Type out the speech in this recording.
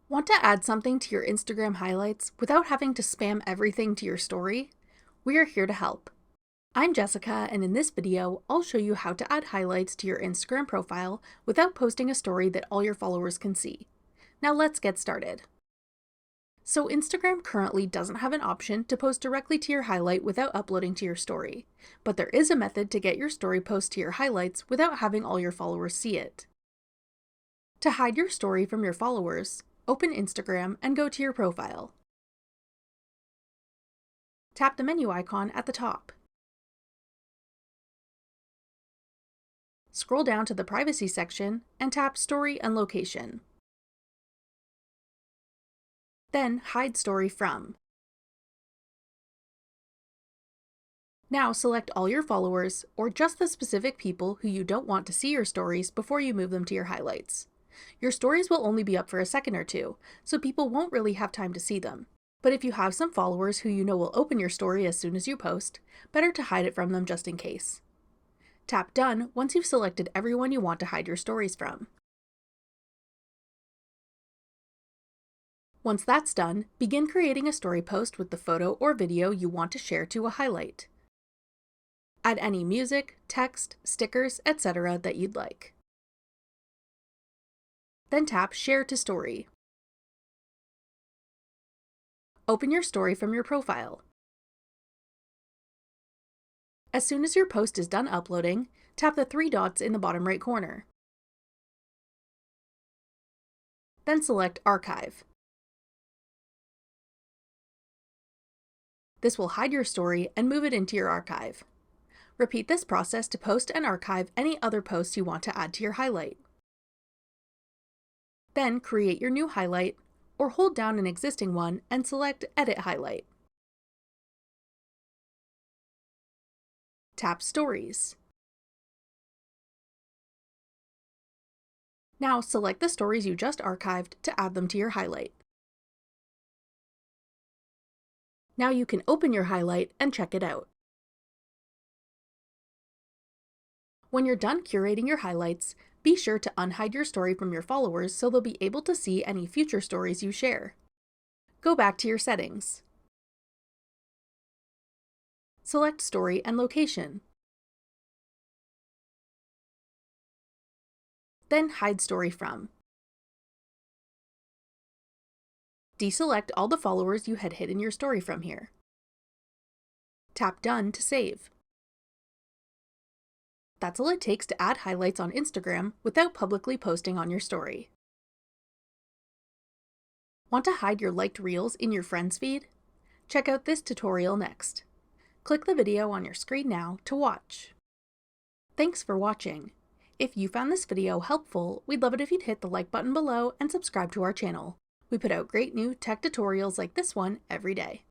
Want to add something to your Instagram highlights without having to spam everything to your story? We are here to help. I'm Jessica, and in this video, I'll show you how to add highlights to your Instagram profile without posting a story that all your followers can see. Now let's get started. So Instagram currently doesn't have an option to post directly to your highlight without uploading to your story, but there is a method to get your story post to your highlights without having all your followers see it. To hide your story from your followers, open Instagram and go to your profile. Tap the menu icon at the top. Scroll down to the privacy section and tap Story and Location. Then hide story from. Now select all your followers or just the specific people who you don't want to see your stories before you move them to your highlights. Your stories will only be up for a second or two, so people won't really have time to see them. But if you have some followers who you know will open your story as soon as you post, better to hide it from them just in case. Tap Done once you've selected everyone you want to hide your stories from. Once that's done, begin creating a story post with the photo or video you want to share to a highlight. Add any music, text, stickers, etc. that you'd like. Then tap Share to Story. Open your story from your profile. As soon as your post is done uploading, tap the three dots in the bottom right corner. Then select Archive. This will hide your story and move it into your archive. Repeat this process to post and archive any other posts you want to add to your highlight. Then create your new highlight, or hold down an existing one and select Edit Highlight. Tap Stories. Now select the stories you just archived to add them to your highlight. Now you can open your highlight and check it out. When you're done curating your highlights, be sure to unhide your story from your followers so they'll be able to see any future stories you share. Go back to your settings. Select Story and Location. Then hide story from. Deselect all the followers you had hidden your story from here. Tap Done to save. That's all it takes to add highlights on Instagram without publicly posting on your story. Want to hide your liked reels in your friends feed? Check out this tutorial next. Click the video on your screen now to watch. Thanks for watching. If you found this video helpful, we'd love it if you'd hit the like button below and subscribe to our channel. We put out great new tech tutorials like this one every day.